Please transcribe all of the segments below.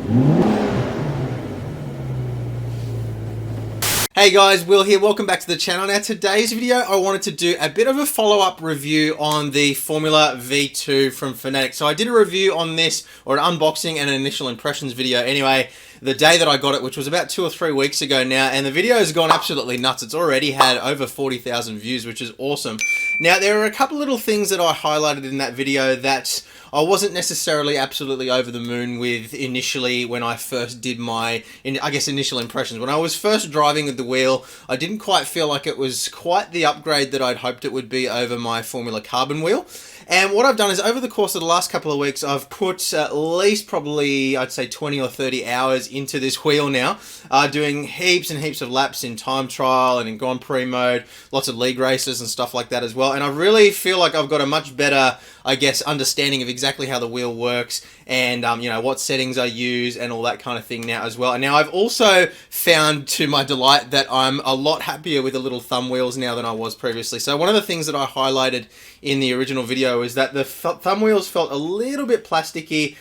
Hey guys, Will here, welcome back to the channel. Now today's video I wanted to do a bit of a follow-up review on the Formula V2 from FANATEC. So I did a review on this, or an unboxing and an initial impressions video anyway, the day that I got it, which was about 2 or 3 weeks ago now, and the video has gone absolutely nuts. It's already had over 40,000 views, which is awesome. Now there are a couple little things that I highlighted in that video that I wasn't necessarily absolutely over the moon with initially when I first did my, I guess, initial impressions. When I was first driving with the wheel, I didn't quite feel like it was quite the upgrade that I'd hoped it would be over my Formula Carbon wheel. And what I've done is over the course of the last couple of weeks, I've put at least probably, I'd say 20 or 30 hours into this wheel now, doing heaps and heaps of laps in time trial and in Grand Prix mode, lots of league races and stuff like that as well. And I really feel like I've got a much better, I guess, understanding of exactly how the wheel works and, you know, what settings I use and all that kind of thing now as well. And now I've also found, to my delight, that I'm a lot happier with the little thumb wheels now than I was previously. So one of the things that I highlighted in the original video is that the thumb wheels felt a little bit plasticky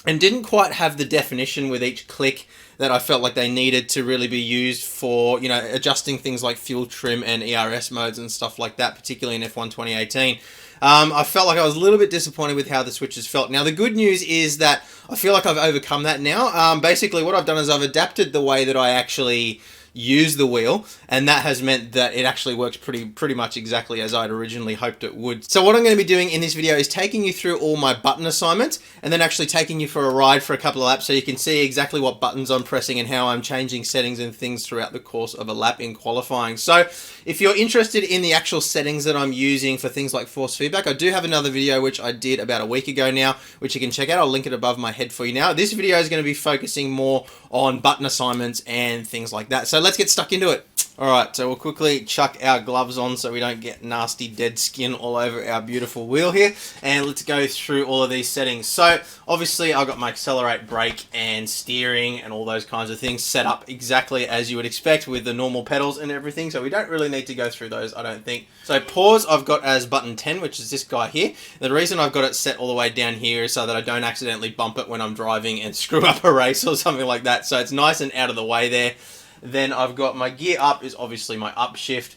and didn't quite have the definition with each click that I felt like they needed to really be used for, you know, adjusting things like fuel trim and ERS modes and stuff like that, particularly in F1 2018. I felt like I was a little bit disappointed with how the switches felt. Now, the good news is that I feel like I've overcome that now. Basically, what I've done is I've adapted the way that I actually use the wheel, and that has meant that it actually works pretty much exactly as I'd originally hoped it would. So what I'm going to be doing in this video is taking you through all my button assignments and then actually taking you for a ride for a couple of laps so you can see exactly what buttons I'm pressing and how I'm changing settings and things throughout the course of a lap in qualifying. So if you're interested in the actual settings that I'm using for things like force feedback, I do have another video which I did about a week ago now, which you can check out. I'll link it above my head for you now. This video is going to be focusing more on button assignments and things like that. So let's get stuck into it. Alright, so we'll quickly chuck our gloves on so we don't get nasty dead skin all over our beautiful wheel here, and let's go through all of these settings. So obviously I've got my accelerate, brake and steering and all those kinds of things set up exactly as you would expect with the normal pedals and everything, so we don't really need to go through those, I don't think. So pause I've got as button 10, which is this guy here. The reason I've got it set all the way down here is so that I don't accidentally bump it when I'm driving and screw up a race or something like that, so it's nice and out of the way there. Then I've got my gear up is obviously my upshift.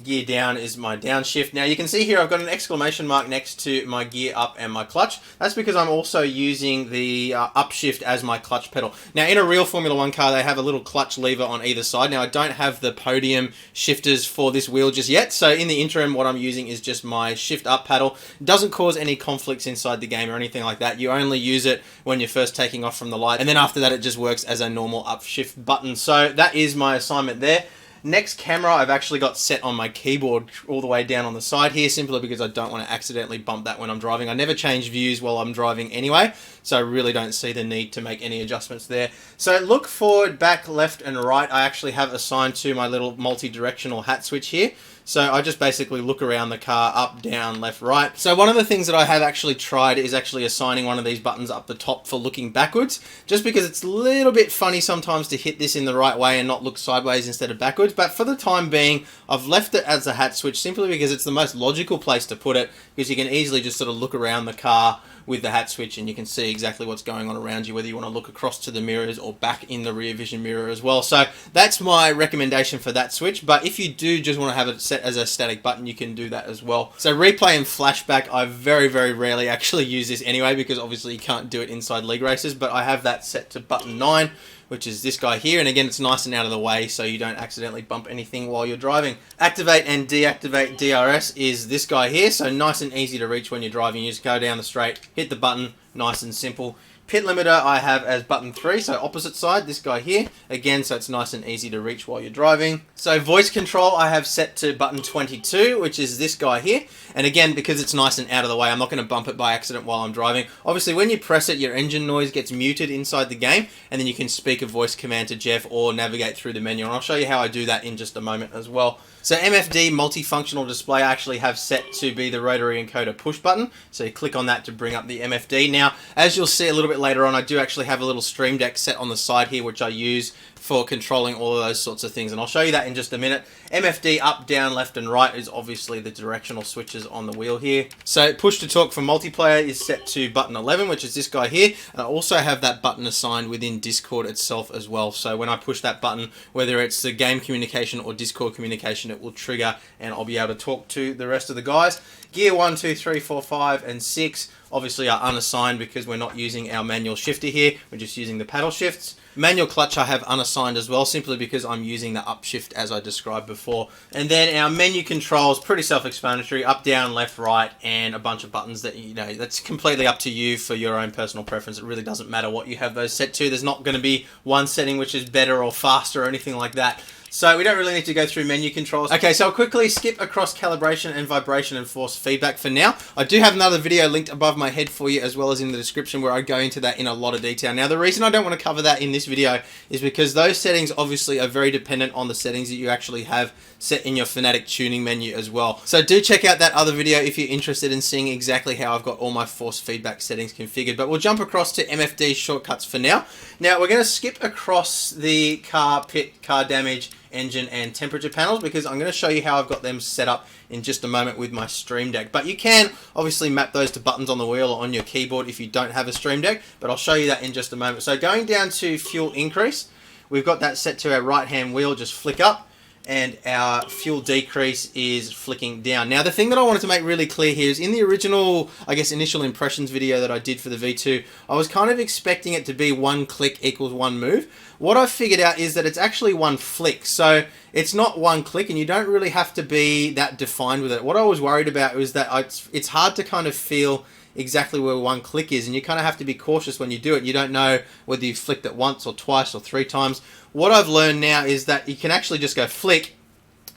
Gear down is my downshift. Now you can see here I've got an exclamation mark next to my gear up and my clutch. That's because I'm also using the upshift as my clutch pedal. Now in a real Formula 1 car they have a little clutch lever on either side. Now I don't have the podium shifters for this wheel just yet, so in the interim what I'm using is just my shift up paddle. It doesn't cause any conflicts inside the game or anything like that. You only use it when you're first taking off from the light, and then after that it just works as a normal upshift button. So that is my assignment there. Next camera I've actually got set on my keyboard all the way down on the side here, simply because I don't want to accidentally bump that when I'm driving. I never change views while I'm driving anyway, so I really don't see the need to make any adjustments there. So look forward, back, left and right I actually have assigned to my little multi-directional hat switch here. So I just basically look around the car, up, down, left, right. So one of the things that I have actually tried is actually assigning one of these buttons up the top for looking backwards, just because it's a little bit funny sometimes to hit this in the right way and not look sideways instead of backwards. But for the time being, I've left it as a hat switch simply because it's the most logical place to put it, because you can easily just sort of look around the car with the hat switch and you can see exactly what's going on around you, whether you want to look across to the mirrors or back in the rear vision mirror as well. So that's my recommendation for that switch, but if you do just want to have it set as a static button, you can do that as well. So replay and flashback, I very rarely actually use this anyway, because obviously you can't do it inside league races, but I have that set to button 9, which is this guy here, and again it's nice and out of the way so you don't accidentally bump anything while you're driving. Activate and deactivate DRS is this guy here, so nice and easy to reach when you're driving. You just go down the straight, hit the button, nice and simple. Pit limiter I have as button 3, so opposite side, this guy here. Again, so it's nice and easy to reach while you're driving. So voice control I have set to button 22, which is this guy here. And again, because it's nice and out of the way, I'm not going to bump it by accident while I'm driving. Obviously, when you press it, your engine noise gets muted inside the game, and then you can speak a voice command to Jeff or navigate through the menu. And I'll show you how I do that in just a moment as well. So MFD multifunctional display I actually have set to be the rotary encoder push button. So you click on that to bring up the MFD. Now, as you'll see a little bit bit later on, I do actually have a little Stream Deck set on the side here, which I use for controlling all of those sorts of things, and I'll show you that in just a minute. MFD up, down, left, and right is obviously the directional switches on the wheel here. So push to talk for multiplayer is set to button 11, which is this guy here, and I also have that button assigned within Discord itself as well. So when I push that button, whether it's the game communication or Discord communication, it will trigger and I'll be able to talk to the rest of the guys. Gear 1, 2, 3, 4, 5, and 6 obviously are unassigned because we're not using our manual shifter here, we're just using the paddle shifts. Manual clutch I have unassigned as well, simply because I'm using the upshift as I described before. And then our menu controls, pretty self-explanatory, up, down, left, right, and a bunch of buttons that, you know, that's completely up to you for your own personal preference. It really doesn't matter what you have those set to. There's not going to be one setting which is better or faster or anything like that. So we don't really need to go through menu controls. Okay, so I'll quickly skip across calibration and vibration and force feedback for now. I do have another video linked above my head for you, as well as in the description, where I go into that in a lot of detail. Now, the reason I don't want to cover that in this video is because those settings obviously are very dependent on the settings that you actually have set in your FANATEC tuning menu as well. So do check out that other video if you're interested in seeing exactly how I've got all my force feedback settings configured. But we'll jump across to Mfd Shortcuts for now. Now, we're going to skip across the car pit, car damage, engine and temperature panels, because I'm going to show you how I've got them set up in just a moment with my Stream Deck. But you can obviously map those to buttons on the wheel or on your keyboard if you don't have a Stream Deck, but I'll show you that in just a moment. So going down to fuel increase, we've got that set to our right hand wheel, just flick up, and our fuel decrease is flicking down. Now, the thing that I wanted to make really clear here is in the original, I guess, initial impressions video that I did for the V2, I was kind of expecting it to be one click equals one move. What I figured out is that it's actually one flick. So it's not one click, and you don't really have to be that defined with it. What I was worried about was that it's hard to kind of feel exactly where one click is, and you kind of have to be cautious when you do it. You don't know whether you've flicked it once or twice or 3 times. What I've learned now is that you can actually just go flick,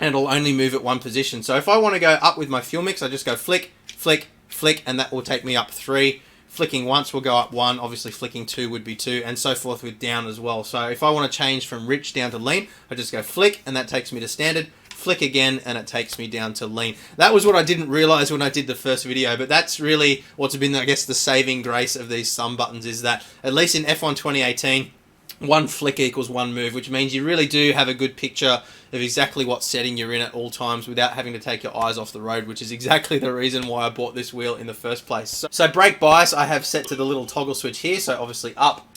and it'll only move at one position. So if I want to go up with my fuel mix, I just go flick, flick, flick, and that will take me up 3. Flicking once will go up 1, obviously flicking 2 would be 2, and so forth with down as well. So if I want to change from rich down to lean, I just go flick, and that takes me to standard. Flick again, and it takes me down to lean. That was what I didn't realize when I did the first video, but that's really what's been, I guess, the saving grace of these thumb buttons, is that at least in F1 2018, one flick equals one move, which means you really do have a good picture of exactly what setting you're in at all times without having to take your eyes off the road, which is exactly the reason why I bought this wheel in the first place. So brake bias I have set to the little toggle switch here, so obviously up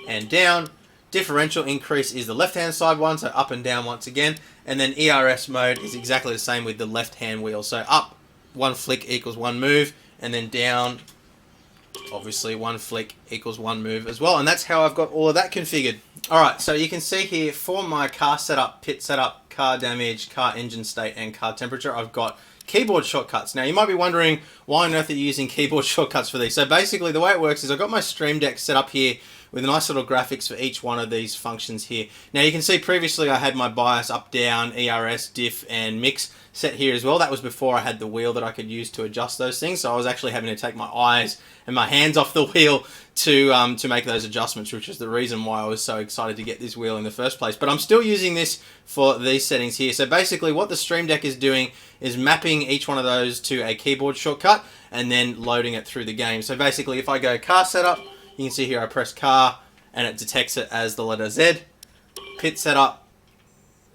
and down. Differential increase is the left-hand side one, so up and down once again. And then ERS mode is exactly the same with the left-hand wheel. So up, one flick equals one move, and then down, obviously one flick equals one move as well. And that's how I've got all of that configured. Alright, so you can see here for my car setup, pit setup, car damage, car engine state, and car temperature, I've got keyboard shortcuts. Now, you might be wondering, why on earth are you using keyboard shortcuts for these? So basically, the way it works is I've got my Stream Deck set up here with nice little graphics for each one of these functions here. Now, you can see previously I had my bias up, down, ERS, diff, and mix set here as well. That was before I had the wheel that I could use to adjust those things. So I was actually having to take my eyes and my hands off the wheel to make those adjustments, which is the reason why I was so excited to get this wheel in the first place. But I'm still using this for these settings here. So basically what the Stream Deck is doing is mapping each one of those to a keyboard shortcut and then loading it through the game. So basically if I go car setup, you can see here I press car and it detects it as the letter Z, pit setup,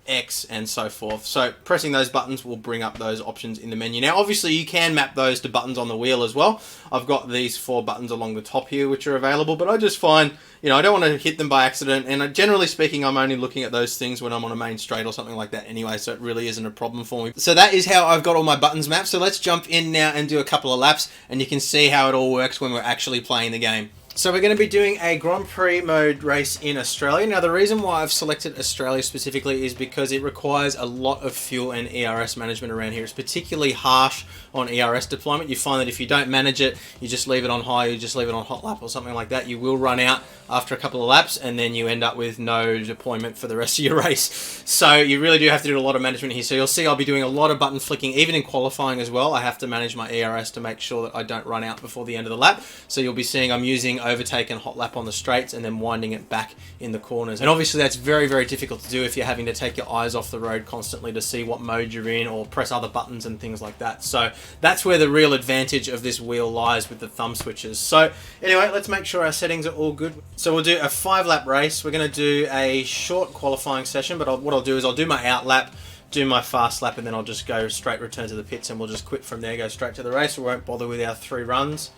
X, and so forth. So pressing those buttons will bring up those options in the menu. Now obviously you can map those to buttons on the wheel as well. I've got these 4 buttons along the top here which are available, but I just find, you know, I don't want to hit them by accident, and generally speaking I'm only looking at those things when I'm on a main straight or something like that anyway, so it really isn't a problem for me. So that is how I've got all my buttons mapped. So let's jump in now and do a couple of laps, and you can see how it all works when we're actually playing the game. So we're going to be doing a Grand Prix mode race in Australia. Now the reason why I've selected Australia specifically is because it requires a lot of fuel and ERS management around here. It's particularly harsh on ERS deployment. You find that if you don't manage it, you just leave it on high, you just leave it on hot lap or something like that, you will run out after a couple of laps and then you end up with no deployment for the rest of your race. So you really do have to do a lot of management here. So you'll see I'll be doing a lot of button flicking, even in qualifying as well. I have to manage my ERS to make sure that I don't run out before the end of the lap. So you'll be seeing I'm using overtake and hot lap on the straights and then winding it back in the corners. And obviously that's very, very difficult to do if you're having to take your eyes off the road constantly to see what mode you're in or press other buttons and things like that. So that's where the real advantage of this wheel lies, with the thumb switches. So anyway, let's make sure our settings are all good. So we'll do a 5-lap race. We're going to do a short qualifying session, but what I'll do is I'll do my out lap, do my fast lap, and then I'll just go straight return to the pits, and we'll just quit from there, go straight to the race. We won't bother with our 3 runs,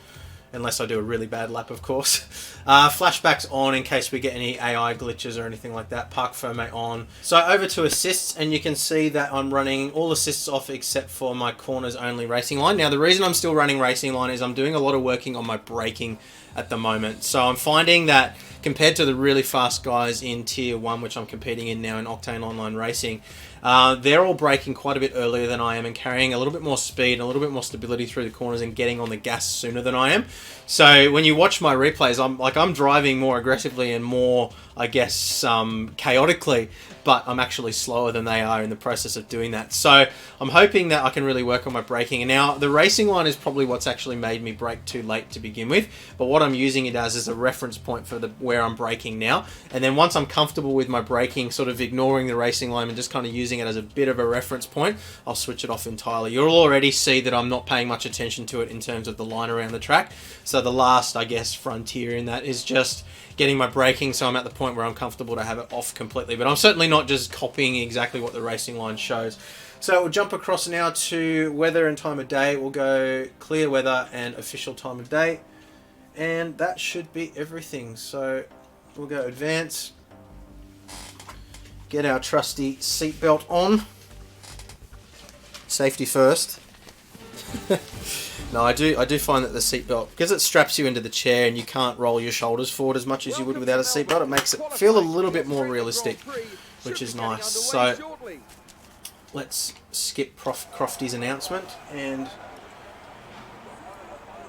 unless I do a really bad lap, of course. Flashback's on in case we get any AI glitches or anything like that. Parc Fermé on. So over to assists, and you can see that I'm running all assists off except for my corners only racing line. Now the reason I'm still running racing line is I'm doing a lot of working on my braking at the moment. So I'm finding that compared to the really fast guys in Tier 1, which I'm competing in now in Octane Online Racing, they're all braking quite a bit earlier than I am and carrying a little bit more speed and a little bit more stability through the corners and getting on the gas sooner than I am. So when you watch my replays, I'm driving more aggressively and more, I guess, chaotically, but I'm actually slower than they are in the process of doing that. So I'm hoping that I can really work on my braking. And now the racing line is probably what's actually made me brake too late to begin with, but what I'm using it as is a reference point for where I'm braking now. And then once I'm comfortable with my braking, sort of ignoring the racing line and just kind of using it as a bit of a reference point, I'll switch it off entirely. You'll already see that I'm not paying much attention to it in terms of the line around the track. So the last, I guess, frontier in that is just getting my braking, so I'm at the point where I'm comfortable to have it off completely. But I'm certainly not just copying exactly what the racing line shows. So we'll jump across now to weather and time of day. We'll go clear weather and official time of day. And that should be everything. So we'll go advance. Get our trusty seatbelt on. Safety first. No, I do find that the seatbelt, because it straps you into the chair and you can't roll your shoulders forward as much as you would without a seatbelt, it makes it feel a little bit more realistic, which is nice. So let's skip Crofty's announcement and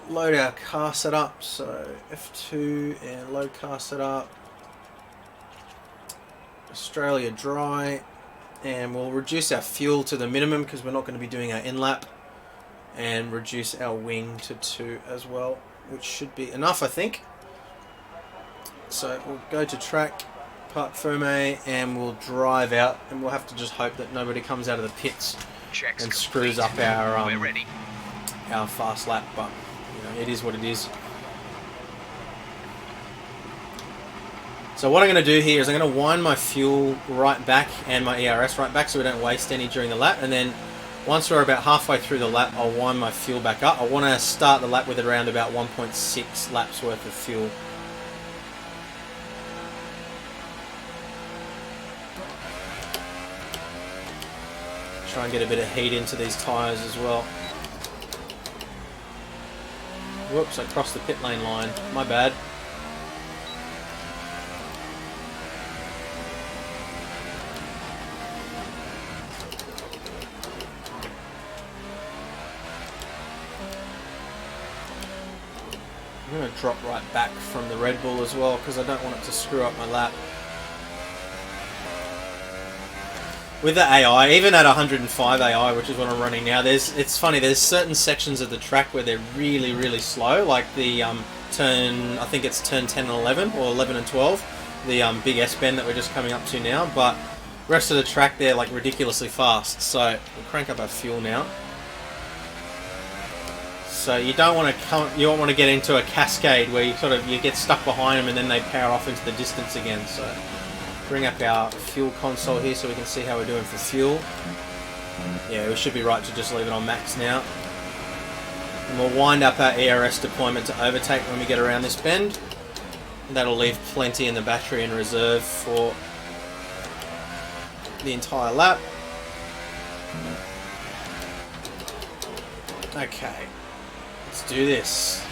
load our car setup. So F2 and load car setup. Australia dry, and we'll reduce our fuel to the minimum because we're not going to be doing our in-lap, and reduce our wing to 2 as well, which should be enough, I think. So we'll go to track, Parc Fermé, and we'll drive out, and we'll have to just hope that nobody comes out of the pits and screws up our fast lap, but you know, it is what it is. So what I'm going to do here is I'm going to wind my fuel right back and my ERS right back so we don't waste any during the lap, and then once we're about halfway through the lap, I'll wind my fuel back up. I want to start the lap with around about 1.6 laps worth of fuel. Try and get a bit of heat into these tyres as well. Whoops, I crossed the pit lane line. My bad. I'm going to drop right back from the Red Bull as well because I don't want it to screw up my lap. With the AI, even at 105 AI, which is what I'm running now, it's funny, there's certain sections of the track where they're really, really slow, like the turn, I think it's turn 10 and 11, or 11 and 12, the big S-bend that we're just coming up to now, but the rest of the track, they're like ridiculously fast. So we'll crank up our fuel now. So you don't want to get into a cascade where you get stuck behind them and then they power off into the distance again. So bring up our fuel console here so we can see how we're doing for fuel. Yeah, we should be right to just leave it on max now. And we'll wind up our ERS deployment to overtake when we get around this bend. And that'll leave plenty in the battery in reserve for the entire lap. Okay. Let's do this.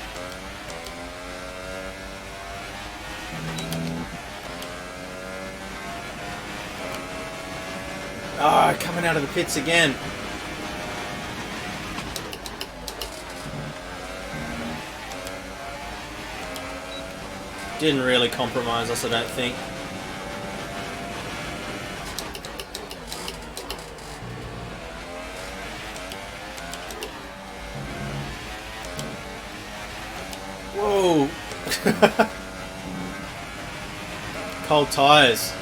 Ah, coming out of the pits again. Didn't really compromise us, I don't think. Whoa! Cold tyres.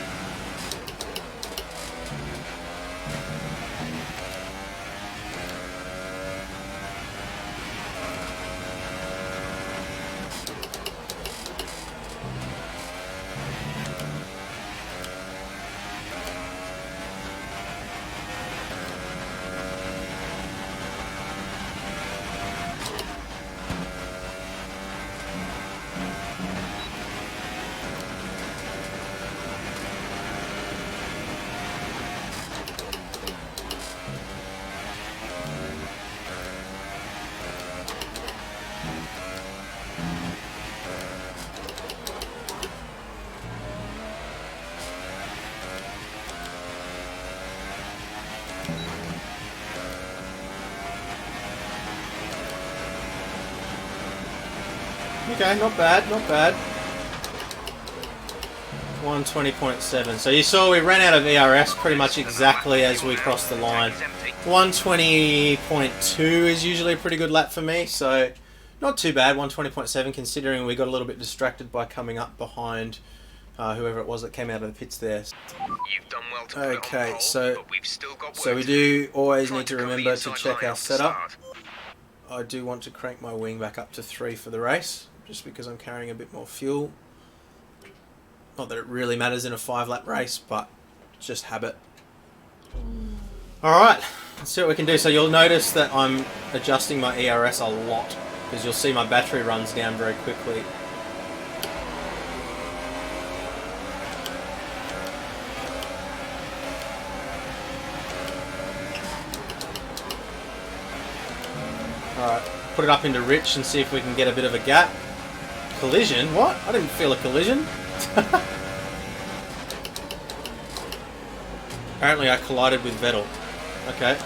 Okay, not bad, not bad. 120.7. So you saw we ran out of ERS pretty much exactly as we crossed the line. 120.2 is usually a pretty good lap for me, so not too bad. 120.7 considering we got a little bit distracted by coming up behind whoever it was that came out of the pits there. You've done well to Okay, put so but we've still got we work do always Try need to cover the remember to inside check line our off the setup. start. I do want to crank my wing back up to 3 for the race, just because I'm carrying a bit more fuel. Not that it really matters in a 5-lap race, but just habit. Alright, let's see what we can do. So you'll notice that I'm adjusting my ERS a lot, because you'll see my battery runs down very quickly. Alright, put it up into rich and see if we can get a bit of a gap. Collision? What? I didn't feel a collision. Apparently I collided with Vettel. Okay.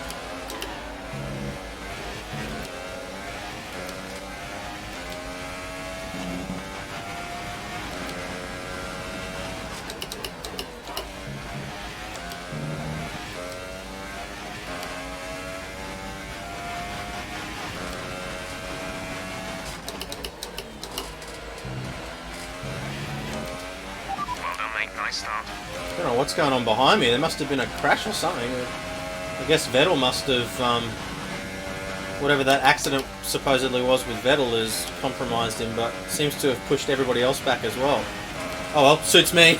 Nice start. I don't know what's going on behind me. There must have been a crash or something. I guess Vettel must have, whatever that accident supposedly was with Vettel has compromised him, but seems to have pushed everybody else back as well. Oh well, suits me.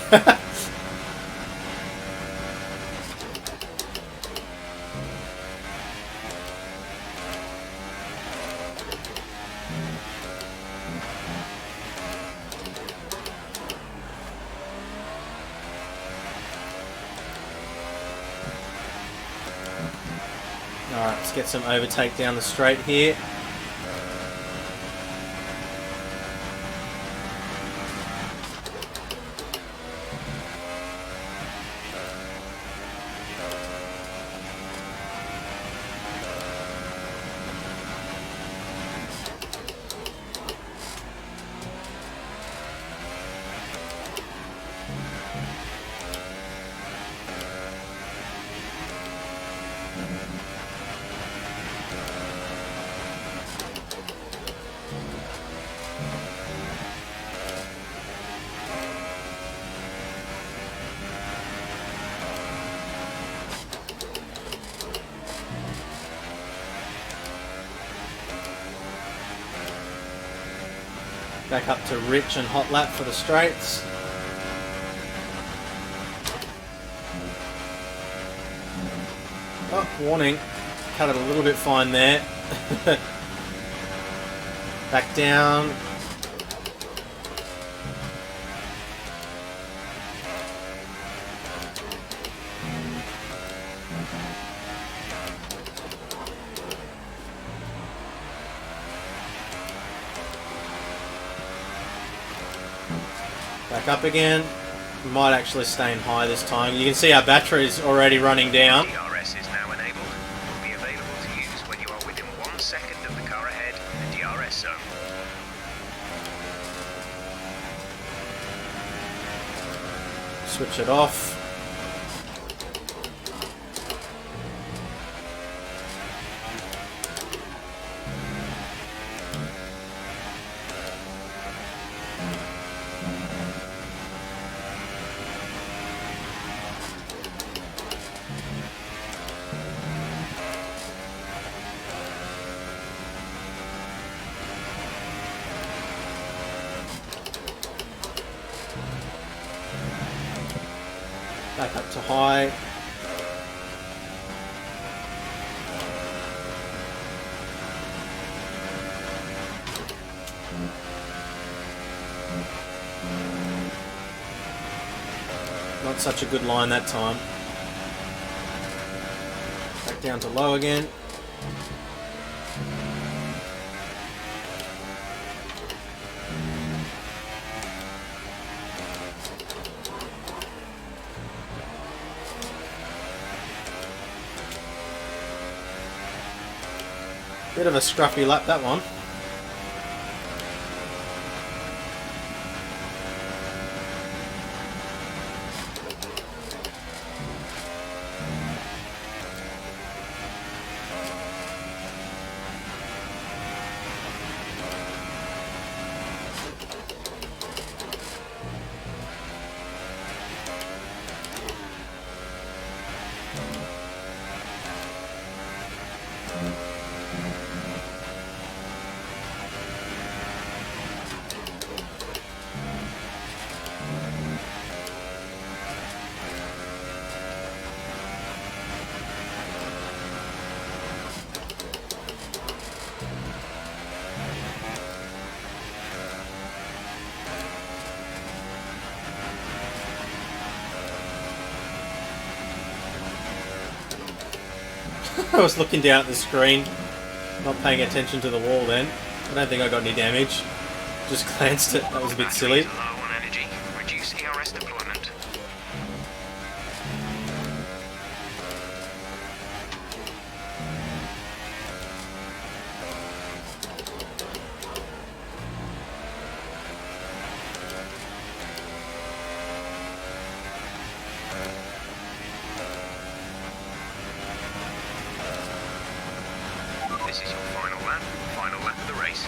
Alright, let's get some overtake down the straight here. Back up to rich and hot lap for the straights. Oh, warning. Cut it a little bit fine there. Back down. Back up again. Might actually stay in high this time. You can see our battery's already running down. DRS is now enabled. Will be available to use when you are within 1 second of the car ahead in the DRS zone. Switch it off. Back up to high. Not such a good line that time. Back down to low again. Bit of a scruffy lap, that one. I was looking down at the screen, not paying attention to the wall then. I don't think I got any damage. Just glanced at it. That was a bit silly. Batteries low on energy. Reduce ERS deployment. This is your final lap of the race.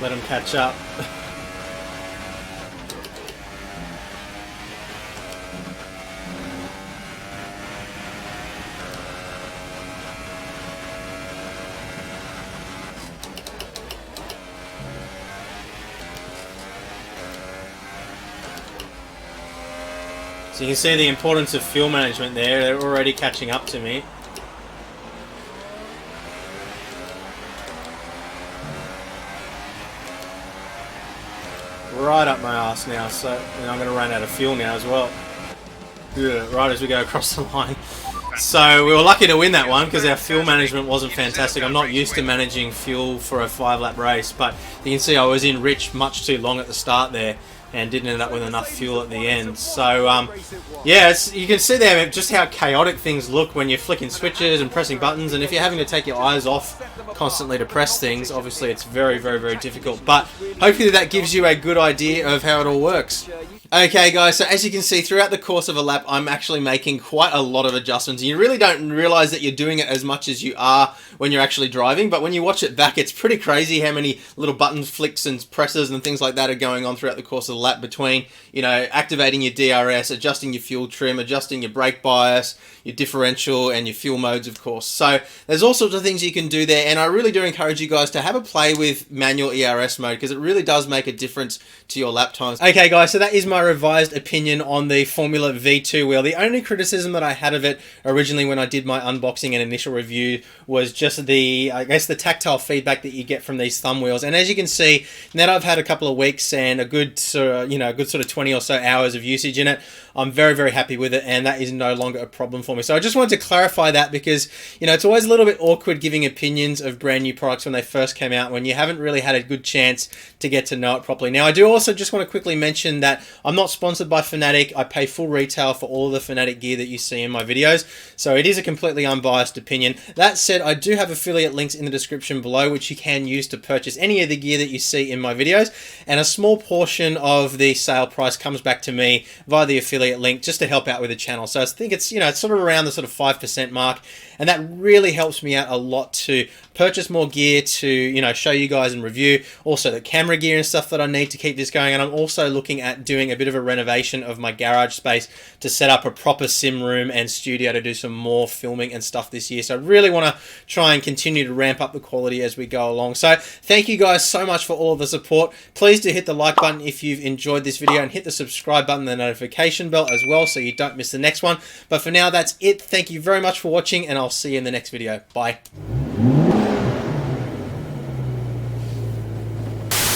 Let him catch up. So you can see the importance of fuel management there. They're already catching up to me. Right up my ass now, so I'm going to run out of fuel now as well. Yeah, right as we go across the line. So we were lucky to win that one because our fuel management wasn't fantastic. I'm not used to managing fuel for a 5-lap race, but you can see I was in rich much too long at the start there and didn't end up with enough fuel at the end. So yeah, you can see there just how chaotic things look when you're flicking switches and pressing buttons, and if you're having to take your eyes off constantly to press things, obviously it's very, very, very difficult. But hopefully that gives you a good idea of how it all works. Okay guys, so as you can see throughout the course of a lap, I'm actually making quite a lot of adjustments. You really don't realize that you're doing it as much as you are when you're actually driving, but when you watch it back, it's pretty crazy how many little button flicks and presses and things like that are going on throughout the course of the lap between, you know, activating your DRS, adjusting your fuel trim, adjusting your brake bias, your differential, and your fuel modes, of course. So there's all sorts of things you can do there, and I really do encourage you guys to have a play with manual ERS mode because it really does make a difference to your lap times. Okay guys, so that is my revised opinion on the Formula V2 wheel. The only criticism that I had of it originally when I did my unboxing and initial review was just the, I guess, the tactile feedback that you get from these thumb wheels. And as you can see, now that I've had a couple of weeks and a good sort of 20 or so hours of usage in it, I'm very, very happy with it, and that is no longer a problem for me. So I just wanted to clarify that because, you know, it's always a little bit awkward giving opinions of brand new products when they first came out, when you haven't really had a good chance to get to know it properly. Now, I do also just want to quickly mention that I'm not sponsored by FANATEC. I pay full retail for all of the FANATEC gear that you see in my videos, so it is a completely unbiased opinion. That said, I do have affiliate links in the description below, which you can use to purchase any of the gear that you see in my videos, and a small portion of the sale price comes back to me via the affiliate link just to help out with the channel. So I think it's, you know, it's sort of around the sort of 5% mark, and that really helps me out a lot to purchase more gear to, you know, show you guys and review. Also the camera gear and stuff that I need to keep this going, and I'm also looking at doing a bit of a renovation of my garage space to set up a proper sim room and studio to do some more filming and stuff this year. So I really want to try and continue to ramp up the quality as we go along. So thank you guys so much for all of the support. Please do hit the like button if you've enjoyed this video, and hit the subscribe button and the notification bell as well so you don't miss the next one. But for now, that's it. Thank you very much for watching, and I'll see you in the next video. Bye.